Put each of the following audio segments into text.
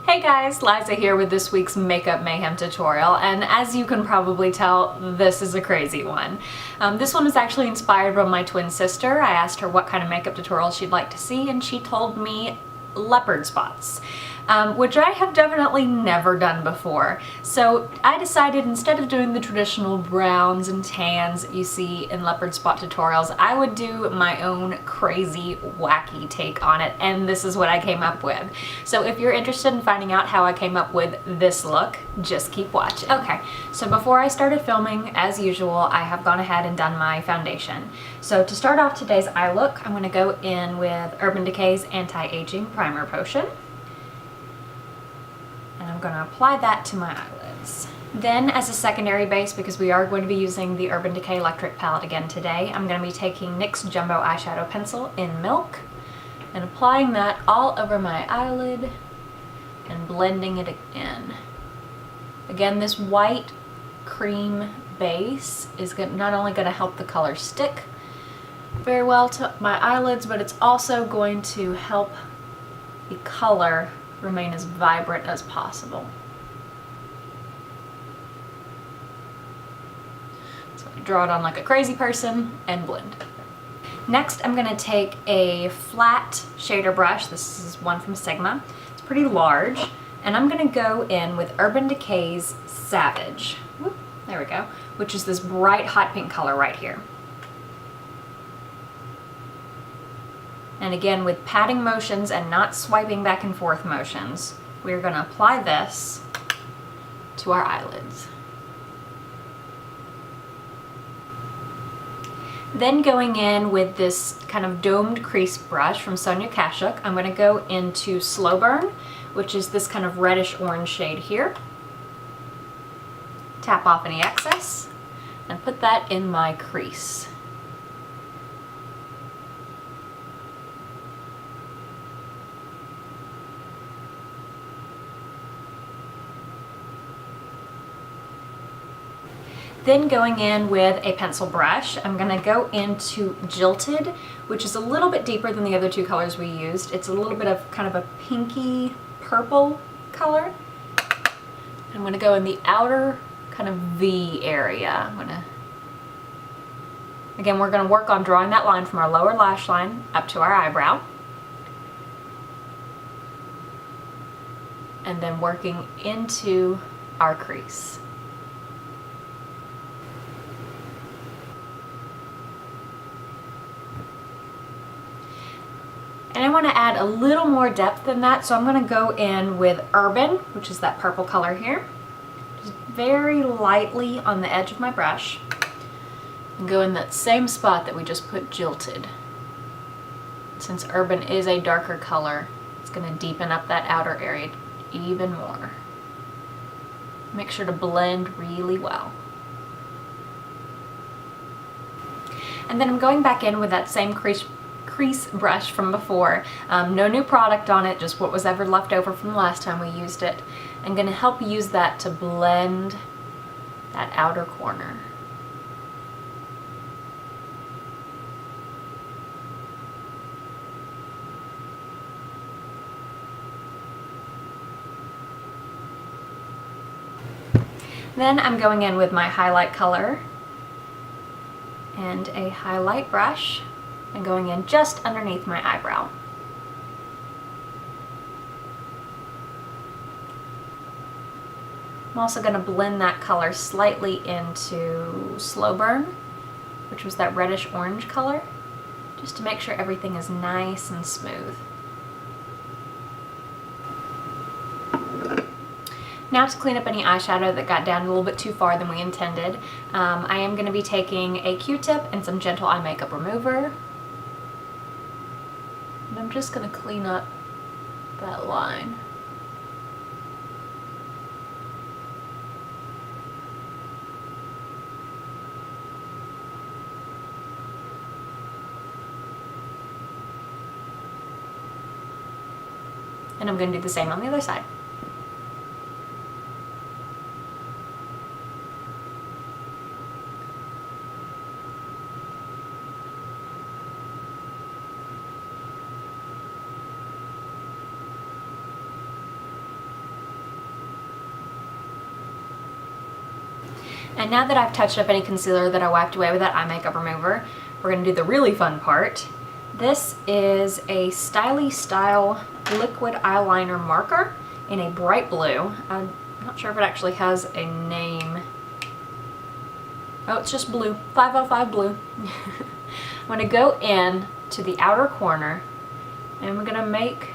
Hey guys, Liza here with this week's Makeup Mayhem tutorial, and as you can probably tell, this is a crazy one. This one was actually inspired by my twin sister. I asked her what kind of makeup tutorial she'd like to see, and she told me leopard spots, which I have definitely never done before. So I decided instead of doing the traditional browns and tans that you see in leopard spot tutorials, I would do my own crazy, wacky take on it, and this is what I came up with. So if you're interested in finding out how I came up with this look, just keep watching. Okay, so before I started filming, as usual, I have gone ahead and done my foundation. So to start off today's eye look, I'm going to go in with Urban Decay's Anti-Aging Primer Potion. And I'm going to apply that to my eyelids. Then as a secondary base, because we are going to be using the Urban Decay Electric palette again today, I'm going to be taking NYX Jumbo Eyeshadow Pencil in Milk and applying that all over my eyelid and blending it in. Again, this white cream base is not only going to help the color stick very well to my eyelids, but it's also going to help the color remain as vibrant as possible. So I draw it on like a crazy person and blend. Next, I'm going to take a flat shader brush. This is one from Sigma. It's pretty large, and I'm going to go in with Urban Decay's Savage. Whoop, there we go, which is this bright hot pink color right here. And again, with patting motions and not swiping back and forth motions, we're going to apply this to our eyelids. Then going in with this kind of domed crease brush from Sonia Kashuk, I'm going to go into Slow Burn, which is this kind of reddish orange shade here. Tap off any excess and put that in my crease. Then going in with a pencil brush, I'm going to go into Jilted, which is a little bit deeper than the other two colors we used. It's a little bit of kind of a pinky purple color. I'm going to go in the outer kind of V area. Again, we're going to work on drawing that line from our lower lash line up to our eyebrow. And then working into our crease. And I want to add a little more depth than that, so I'm going to go in with Urban, which is that purple color here, just very lightly on the edge of my brush, and go in that same spot that we just put Jilted. Since Urban is a darker color, it's going to deepen up that outer area even more. Make sure to blend really well. And then I'm going back in with that same crease brush from before. No new product on it, just what was ever left over from the last time we used it. I'm going to help use that to blend that outer corner. Then I'm going in with my highlight color and a highlight brush and going in just underneath my eyebrow. I'm also going to blend that color slightly into Slow Burn, which was that reddish orange color, just to make sure everything is nice and smooth. Now to clean up any eyeshadow that got down a little bit too far than we intended, I am going to be taking a Q-tip and some gentle eye makeup remover. And I'm just going to clean up that line. And I'm going to do the same on the other side. And now that I've touched up any concealer that I wiped away with that eye makeup remover, we're going to do the really fun part. This is a Styli-Style liquid eyeliner marker in a bright blue. I'm not sure if it actually has a name. Oh, it's just blue. 505 blue. I'm going to go in to the outer corner and we're going to make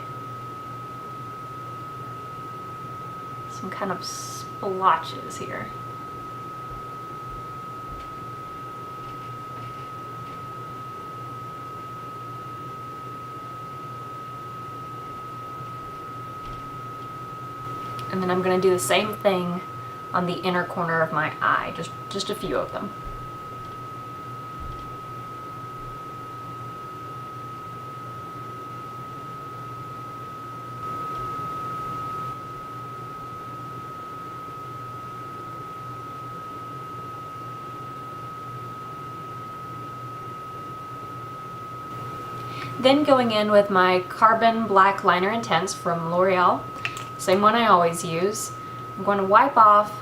some kind of splotches here. And then I'm going to do the same thing on the inner corner of my eye, just a few of them. Then going in with my Carbon Black Liner Intense from L'Oreal, same one I always use. I'm going to wipe off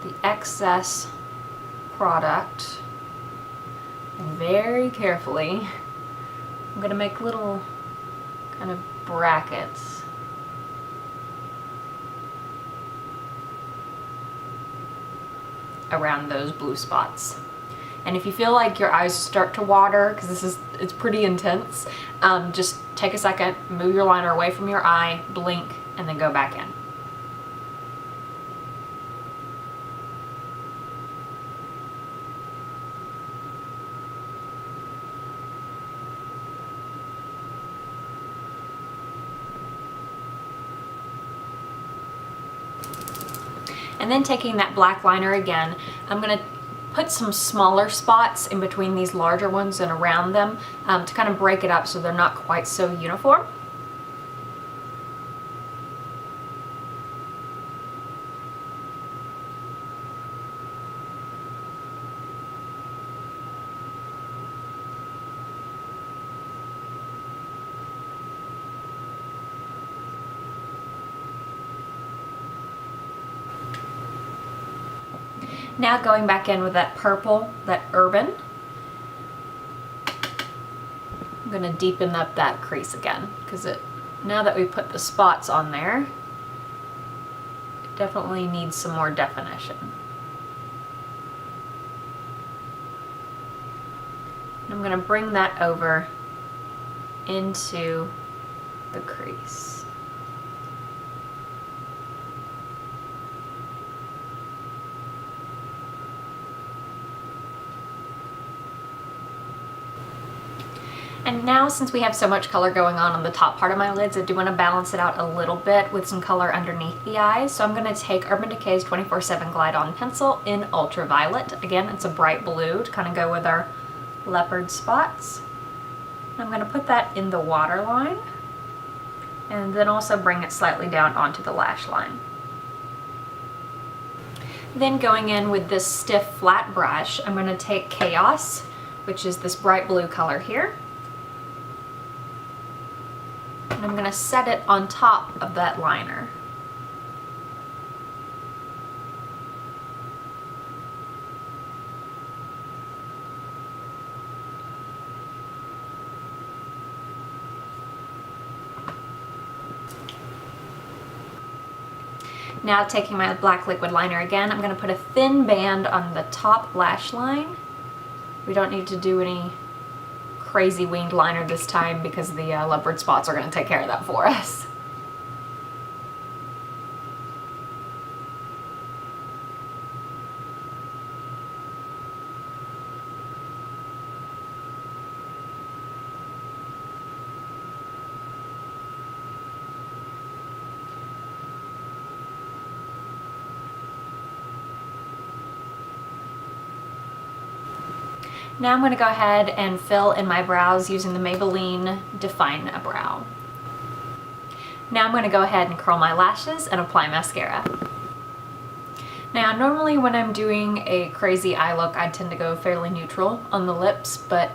the excess product and very carefully I'm going to make little kind of brackets around those blue spots. And if you feel like your eyes start to water, because it's pretty intense, just take a second, move your liner away from your eye, blink, and then go back in. And then taking that black liner again, I'm going to put some smaller spots in between these larger ones and around them to kind of break it up so they're not quite so uniform. Now going back in with that purple, that Urban, I'm going to deepen up that crease again because now that we put the spots on there, it definitely needs some more definition. And I'm going to bring that over into the crease. And now, since we have so much color going on the top part of my lids, I do want to balance it out a little bit with some color underneath the eyes. So I'm going to take Urban Decay's 24/7 Glide On Pencil in Ultraviolet. Again, it's a bright blue to kind of go with our leopard spots. I'm going to put that in the waterline and then also bring it slightly down onto the lash line. Then going in with this stiff flat brush, I'm going to take Chaos, which is this bright blue color here. And I'm going to set it on top of that liner. Now taking my black liquid liner again, I'm going to put a thin band on the top lash line. We don't need to do any crazy winged liner this time because the leopard spots are going to take care of that for us. Now I'm going to go ahead and fill in my brows using the Maybelline Define a Brow. Now I'm going to go ahead and curl my lashes and apply mascara. Now normally when I'm doing a crazy eye look, I tend to go fairly neutral on the lips, but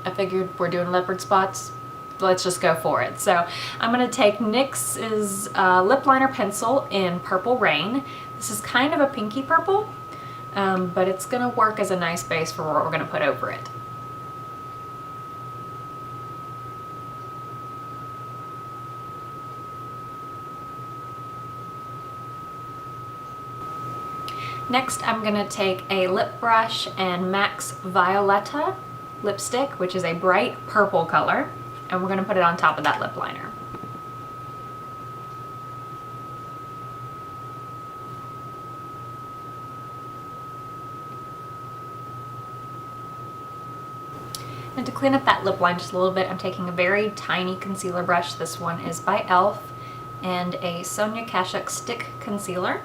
I figured we're doing leopard spots, let's just go for it. So I'm going to take NYX's lip liner pencil in Purple Rain. This is kind of a pinky purple. but it's gonna work as a nice base for what we're gonna put over it. Next, I'm gonna take a lip brush and MAC's Violetta lipstick, which is a bright purple color, and we're gonna put it on top of that lip liner. And to clean up that lip line just a little bit, I'm taking a very tiny concealer brush. This one is by e.l.f. and a Sonia Kashuk stick concealer.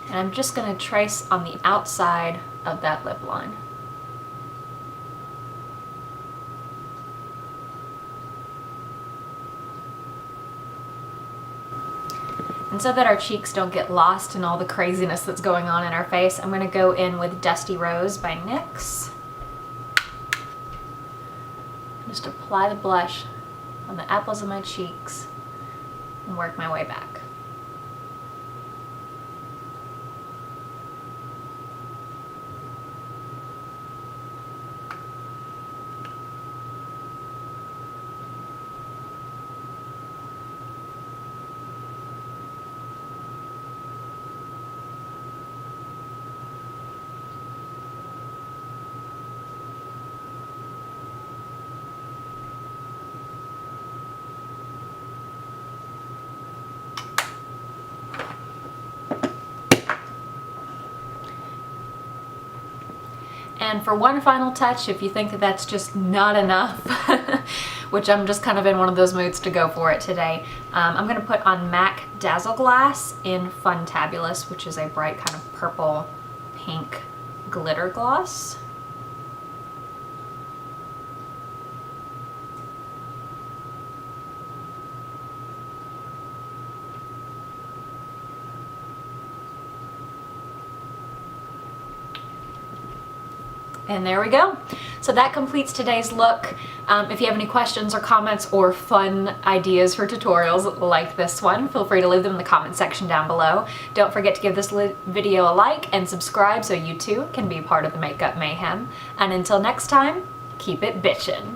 And I'm just going to trace on the outside of that lip line. And so that our cheeks don't get lost in all the craziness that's going on in our face, I'm going to go in with Dusty Rose by NYX. Just apply the blush on the apples of my cheeks and work my way back. And for one final touch, if you think that that's just not enough, which I'm just kind of in one of those moods to go for it today, I'm going to put on MAC Dazzleglass in Funtabulous, which is a bright kind of purple pink glitter gloss. And there we go. So that completes today's look. If you have any questions or comments or fun ideas for tutorials like this one, feel free to leave them in the comment section down below. Don't forget to give this video a like and subscribe so you too can be part of the Makeup Mayhem. And until next time, keep it bitchin'.